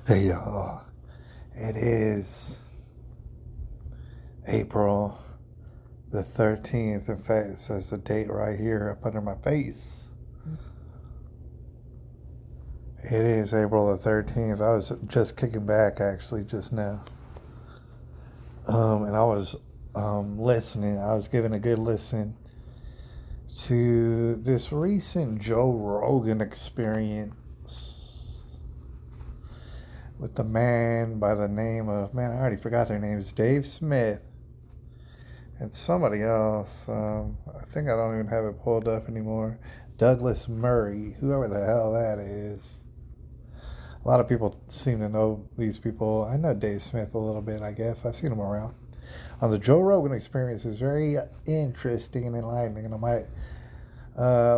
Hey y'all, it is April the 13th. In fact, it says the date right here up under my face. It is April the 13th. I was just kicking back actually just now. And I was listening. I was giving a good listen to this recent Joe Rogan experience with the man by the name of, man, I already forgot their names, Dave Smith and somebody else. I think I don't even have it pulled up anymore. Douglas Murray, whoever the hell that is. A lot of people seem to know these people. I know Dave Smith a little bit, I guess. I've seen him around. On the Joe Rogan Experience is very interesting and enlightening, and I might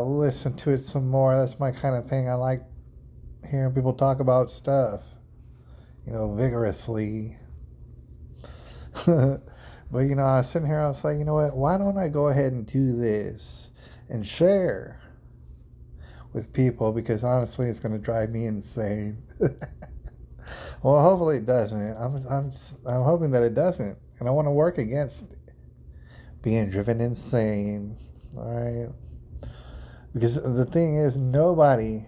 listen to it some more. That's my kind of thing. I like hearing people talk about stuff, vigorously. But I was sitting here, I was like, you know what? Why don't I go ahead and do this and share with people? Because honestly, it's going to drive me insane. Well, hopefully it doesn't. I'm hoping that it doesn't, and I want to work against being driven insane. All right, because the thing is, nobody,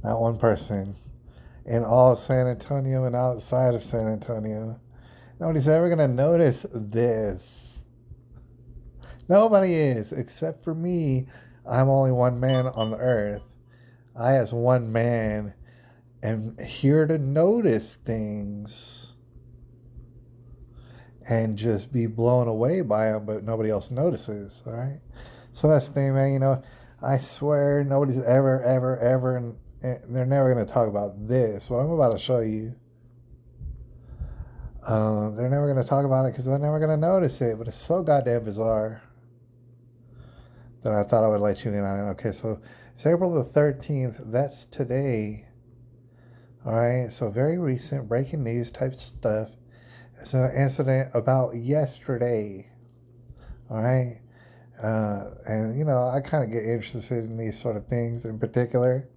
not one person, in all of San Antonio and outside of San Antonio, nobody's ever going to notice this. Nobody is, except for me. I'm only one man on the earth. I, as one man, am here to notice things and just be blown away by them, but nobody else notices, all right? So that's the thing, man. I swear nobody's ever, and they're never going to talk about this, what I'm about to show you. They're never going to talk about it because they're never going to notice it, but it's so goddamn bizarre that I thought I would let you in on it. Okay, so it's April the 13th. That's today. All right, so very recent breaking news type stuff. It's an incident about yesterday. All right, and I kind of get interested in these sort of things in particular.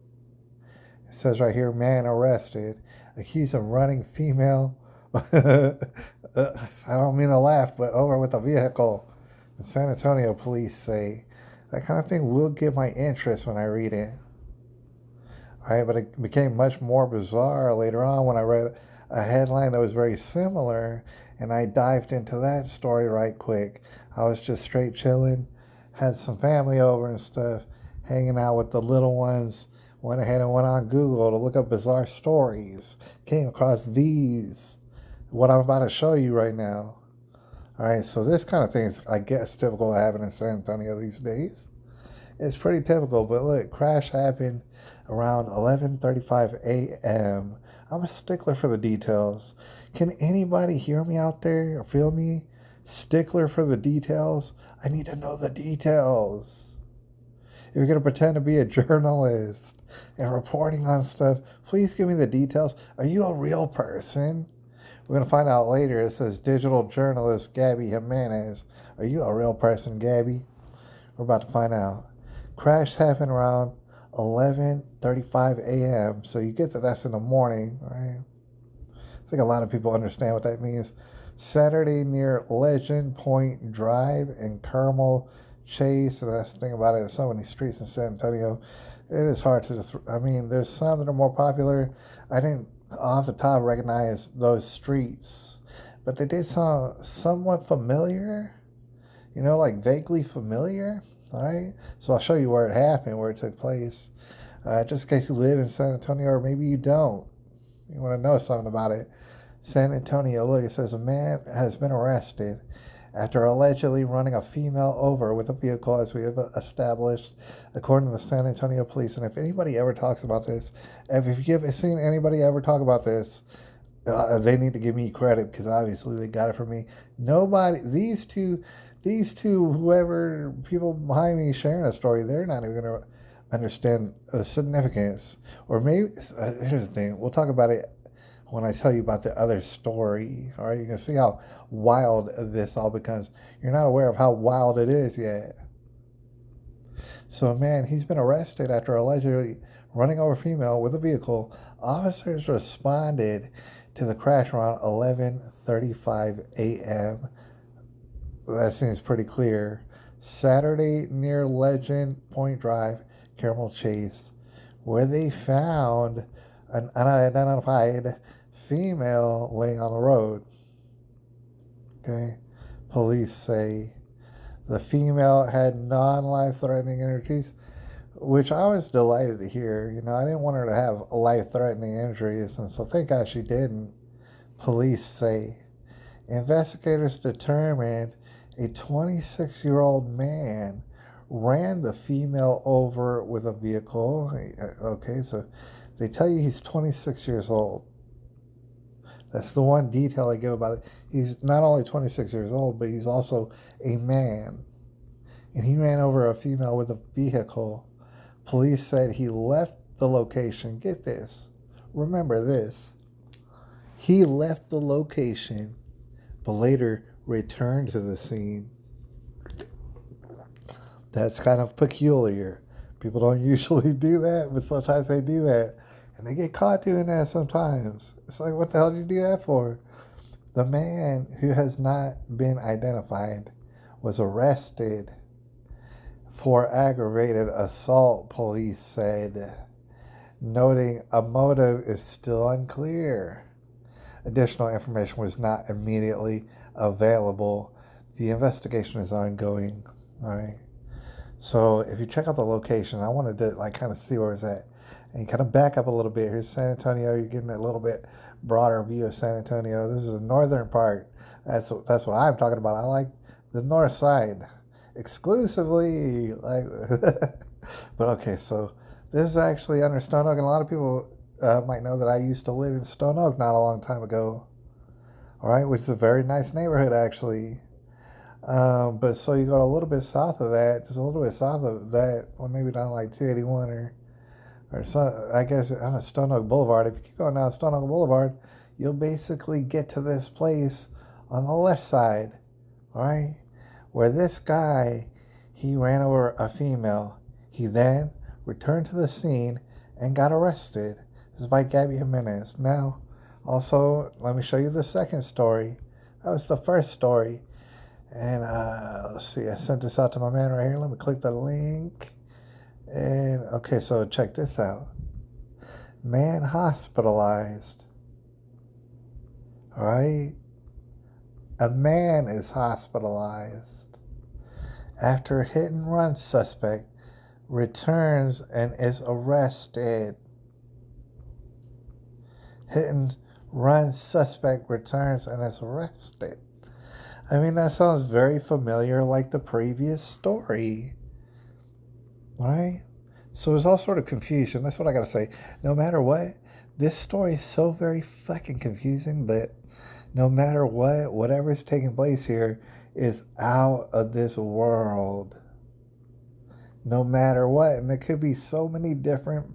It says right here, man arrested, accused of running female. I don't mean to laugh, but over with a vehicle. The San Antonio police say that kind of thing will get my interest when I read it. All right, but it became much more bizarre later on when I read a headline that was very similar, and I dived into that story right quick. I was just straight chilling, had some family over and stuff, hanging out with the little ones. Went ahead and went on Google to look up bizarre stories. Came across these, what I'm about to show you right now. All right, so this kind of thing is, I guess, typical of having in San Antonio these days. It's pretty typical, but look, crash happened around 11:35 a.m. I'm a stickler for the details. Can anybody hear me out there or feel me? Stickler for the details. I need to know the details. If you're going to pretend to be a journalist and reporting on stuff, please give me the details. Are you a real person? We're going to find out later. It says digital journalist Gabby Jimenez. Are you a real person, Gabby? We're about to find out. Crash happened around 11:35 a.m. So you get that that's in the morning, right? I think a lot of people understand what that means. Saturday near Legend Point Drive and Carmel Chase. And that's the thing about it. There's so many streets in San Antonio. It is hard to just, there's some that are more popular. I didn't off the top recognize those streets, but they did sound somewhat familiar, like vaguely familiar. All right, so I'll show you where it happened, where it took place, just in case you live in San Antonio, or maybe you don't. You want to know something about it. San Antonio, look, it says a man has been arrested after allegedly running a female over with a vehicle, as we have established, according to the San Antonio police. And if anybody ever talks about this, if you've seen anybody ever talk about this, they need to give me credit, because obviously they got it from me. Nobody, these two, whoever, people behind me sharing a story, they're not even going to understand the significance. Or maybe, here's the thing, we'll talk about it when I tell you about the other story. All right, you're going to see how wild this all becomes. You're not aware of how wild it is yet. So, man, he's been arrested after allegedly running over a female with a vehicle. Officers responded to the crash around 11:35 a.m. That seems pretty clear. Saturday near Legend Point Drive, Carmel Chase, where they found an unidentified female laying on the road. Okay, police say the female had non-life-threatening injuries, which I was delighted to hear. I didn't want her to have life-threatening injuries, and so thank God she didn't. Police say investigators determined a 26-year-old man ran the female over with a vehicle. Okay, so they tell you he's 26 years old. That's the one detail they give about it. He's not only 26 years old, but he's also a man. And he ran over a female with a vehicle. Police said he left the location. Get this. Remember this. He left the location, but later returned to the scene. That's kind of peculiar. People don't usually do that, but sometimes they do that. And they get caught doing that sometimes. It's like, what the hell did you do that for? The man, who has not been identified, was arrested for aggravated assault, police said, noting a motive is still unclear. Additional information was not immediately available. The investigation is ongoing. All right. So if you check out the location, I wanted to kind of see where it's at. And you kind of back up a little bit. Here's San Antonio. You're getting a little bit broader view of San Antonio. This is the northern part. That's what I'm talking about. I like the north side exclusively. But okay, so this is actually under Stone Oak, and a lot of people might know that I used to live in Stone Oak not a long time ago. All right, which is a very nice neighborhood actually. But so you go a little bit south of that, just a little bit south of that, or maybe down like 281 or some, I guess on Stone Oak Boulevard. If you keep going down Stone Oak Boulevard, you'll basically get to this place on the left side, all right, where this guy, he ran over a female. He then returned to the scene and got arrested. This is by Gabby Jimenez. Now, also, let me show you the second story. That was the first story. And let's see, I sent this out to my man right here. Let me click the link. And okay, so check this out. Man hospitalized. All right. A man is hospitalized after hit and run suspect returns and is arrested. Hit and run suspect returns and is arrested. I mean, that sounds very familiar, like the previous story. Right? So there's all sort of confusion. That's what I gotta say. No matter what, this story is so very fucking confusing, but no matter what, whatever's taking place here is out of this world. No matter what. And there could be so many different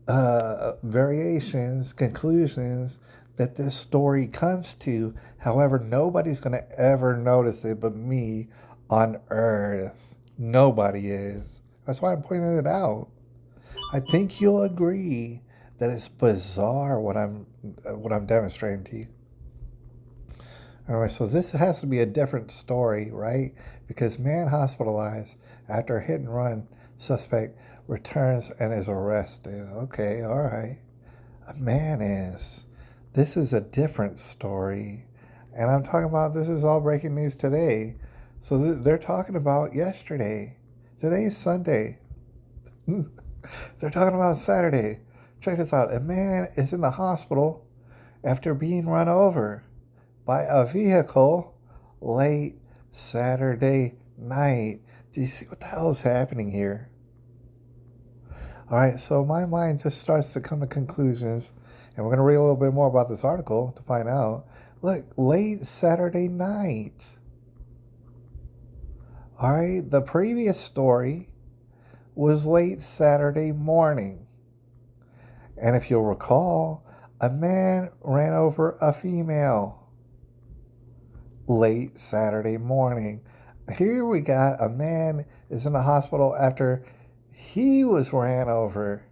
variations, conclusions that this story comes to. However, nobody's going to ever notice it but me on Earth. Nobody is. That's why I'm pointing it out. I think you'll agree that it's bizarre what I'm demonstrating to you. All right, so this has to be a different story, right? Because man hospitalized after a hit and run suspect returns and is arrested. Okay, all right. A man is. This is a different story. And I'm talking about, this is all breaking news today. So they're talking about yesterday. Today is Sunday. They're talking about Saturday. Check this out. A man is in the hospital after being run over by a vehicle late Saturday night. Do you see what the hell is happening here? All right, so my mind just starts to come to conclusions, and we're going to read a little bit more about this article to find out. Look, late Saturday night. All right, the previous story was late Saturday morning. And if you'll recall, a man ran over a female late Saturday morning. Here we got a man is in the hospital after he was ran over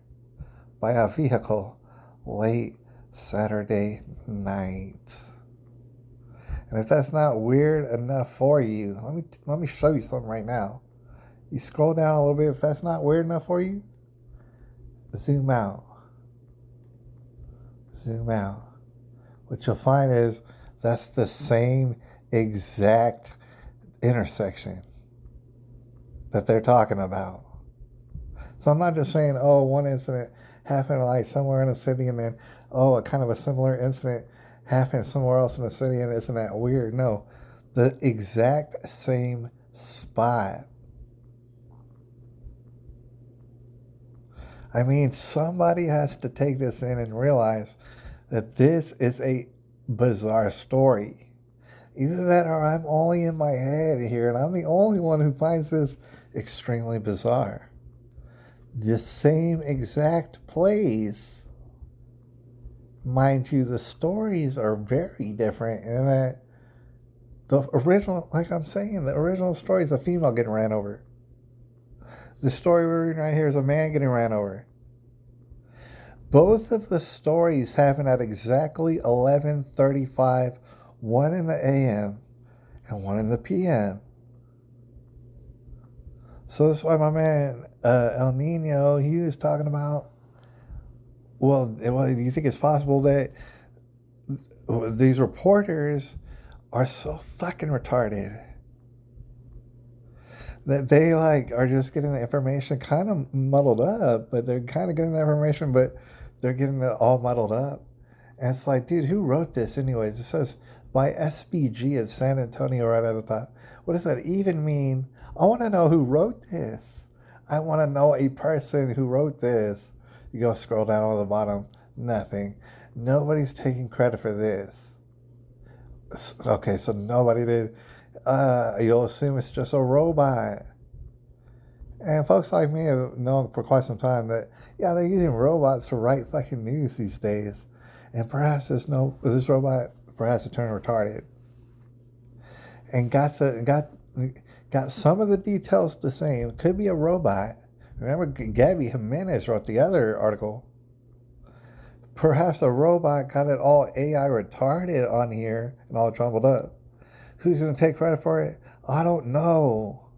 by a vehicle late Saturday night. And if that's not weird enough for you, let me show you something right now. You scroll down a little bit. If that's not weird enough for you, zoom out. Zoom out. What you'll find is that's the same exact intersection that they're talking about. So I'm not just saying, oh, one incident happened like somewhere in a city and then, oh, a kind of a similar incident happened somewhere else in the city and isn't that weird? No, the exact same spot. I mean, somebody has to take this in and realize that this is a bizarre story. Either that or I'm only in my head here and I'm the only one who finds this extremely bizarre. The same exact place. Mind you, the stories are very different in that the original, like I'm saying, the original story is a female getting ran over. The story we're reading right here is a man getting ran over. Both of the stories happen at exactly 11:35, one in the a.m. and one in the p.m. So that's why my man El Nino, he was talking about, well, do you think it's possible that these reporters are so fucking retarded that they like are just getting the information kind of muddled up, but they're kind of getting the information, but they're getting it all muddled up. And it's like, dude, who wrote this anyways? It says by SBG at San Antonio right at the top. What does that even mean? I want to know who wrote this. I want to know a person who wrote this. You go scroll down to the bottom. Nothing. Nobody's taking credit for this. Okay, so nobody did. You'll assume it's just a robot. And folks like me have known for quite some time that, yeah, they're using robots to write fucking news these days. And perhaps this robot perhaps it turned retarded. And got some of the details the same. Could be a robot. Remember, Gabby Jimenez wrote the other article. Perhaps a robot got it all AI retarded on here and all jumbled up. Who's going to take credit for it? I don't know.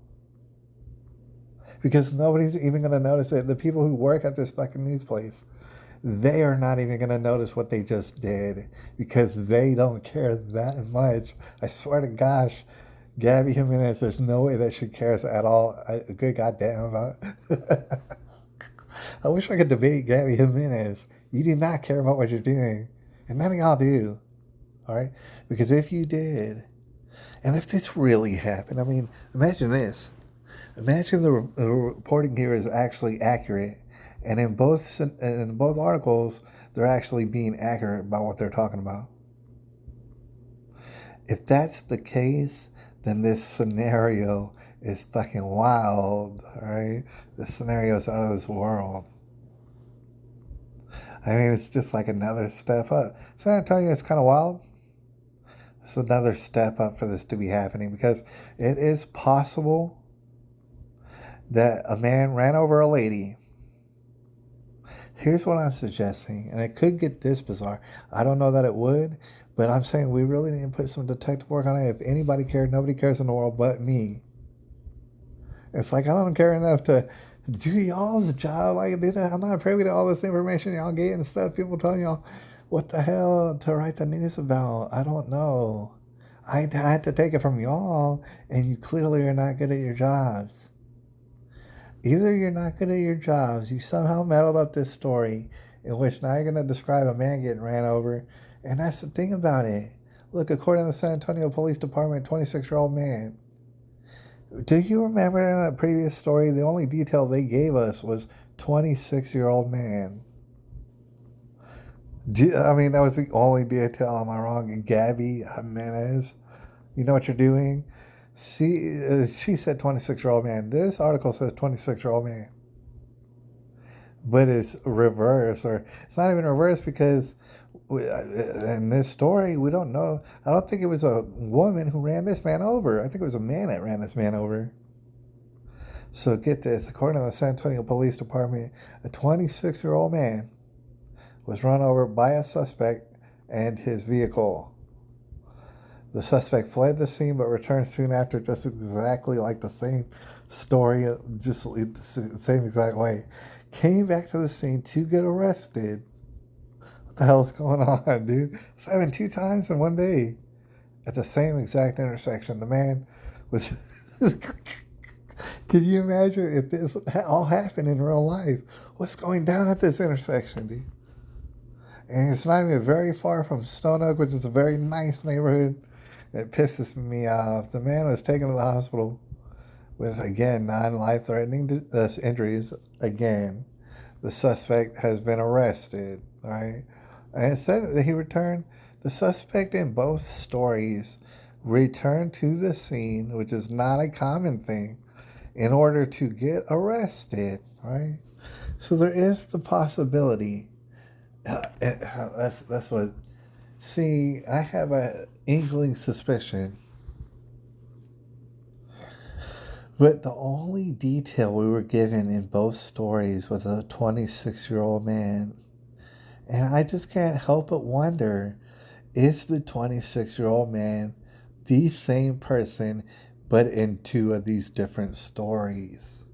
Because nobody's even going to notice it. The people who work at this fucking news place, they are not even going to notice what they just did because they don't care that much. I swear to gosh, Gabby Jimenez, there's no way that she cares at all. Good goddamn about I wish I could debate Gabby Jimenez. You do not care about what you're doing. And none of y'all do. Alright? Because if you did, and if this really happened, I mean, imagine this. Imagine the reporting here is actually accurate. And in both articles, they're actually being accurate about what they're talking about. If that's the case, then this scenario is fucking wild, right? This scenario is out of this world. I mean, it's just like another step up. So I tell you, it's kind of wild. It's another step up for this to be happening because it is possible that a man ran over a lady. Here's what I'm suggesting, and it could get this bizarre. I don't know that it would, but I'm saying we really need to put some detective work on it. If anybody cared, nobody cares in the world but me. It's like I don't care enough to do y'all's job. Like, I'm not privy to all this information y'all get and stuff. People telling y'all what the hell to write the news about. I don't know. I had to take it from y'all, and you clearly are not good at your jobs. Either you're not good at your jobs, you somehow muddled up this story in which now you're going to describe a man getting ran over. And that's the thing about it. Look, according to the San Antonio Police Department, 26-year-old man. Do you remember in that previous story, the only detail they gave us was 26-year-old man? I mean, that was the only detail. Am I wrong? Gabby Jimenez, you know what you're doing? She said 26-year-old man. This article says 26-year-old man. But it's reverse, or it's not even reverse because in this story, we don't know. I don't think it was a woman who ran this man over. I think it was a man that ran this man over. So get this, according to the San Antonio Police Department, a 26-year-old man was run over by a suspect and his vehicle. The suspect fled the scene but returned soon after, just exactly like the same story, just the same exact way. Came back to the scene to get arrested. What the hell is going on, dude? It's happened 2 times in one day at the same exact intersection. The man was. Can you imagine if this all happened in real life? What's going down at this intersection, dude? And it's not even very far from Stone Oak, which is a very nice neighborhood. It pisses me off. The man was taken to the hospital with, again, non-life-threatening injuries. Again, the suspect has been arrested, right? And it said that he returned. The suspect in both stories returned to the scene, which is not a common thing, in order to get arrested, right? So there is the possibility. That's what. See, I have an inkling suspicion, but the only detail we were given in both stories was a 26-year-old man. And I just can't help but wonder, is the 26-year-old man the same person, but in 2 of these different stories?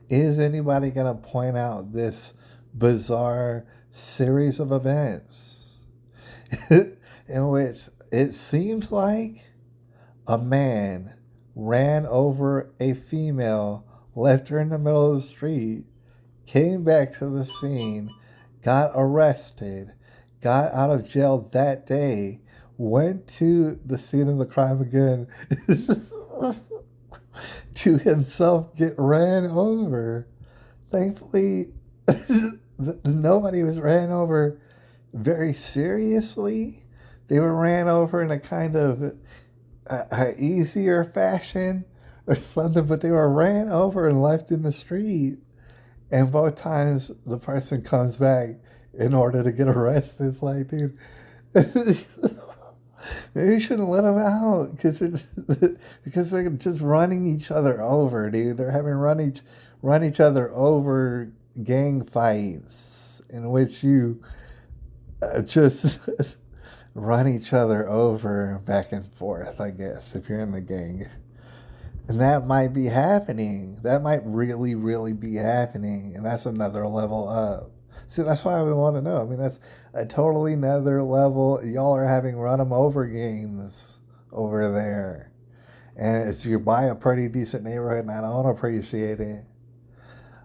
Is anybody going to point out this bizarre series of events in which it seems like a man ran over a female, left her in the middle of the street, came back to the scene, got arrested, got out of jail that day, went to the scene of the crime again to himself get ran over. Thankfully, nobody was ran over very seriously. They were ran over in a kind of easier fashion or something, but they were ran over and left in the street. And both times the person comes back in order to get arrested. It's like, dude, maybe you shouldn't let them out because they're just running each other over, dude. They're having run each other over gang fights in which you just run each other over back and forth, I guess, if you're in the gang. And that might be happening. That might really, really be happening. And that's another level up. See, that's why I would want to know. I mean, that's a totally another level. Y'all are having run them over games over there. And it's you buy a pretty decent neighborhood, and I don't appreciate it.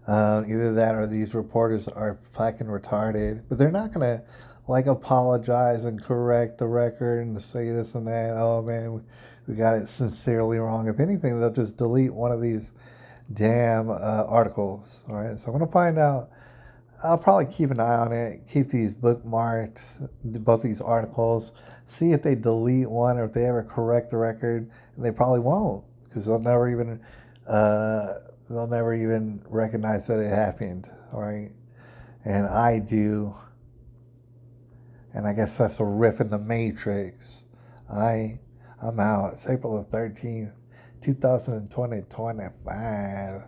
Either that or these reporters are fucking retarded. But they're not going to, like, apologize and correct the record and say this and that. Oh, man, we got it sincerely wrong. If anything, they'll just delete one of these damn articles. All right, so I'm going to find out. I'll probably keep an eye on it, keep these bookmarked, both these articles, see if they delete one or if they ever correct the record. And they probably won't, because they'll never even recognize that it happened. All right, and I do. And I guess that's a riff in the Matrix. I'm out. It's April the 13th, 2025.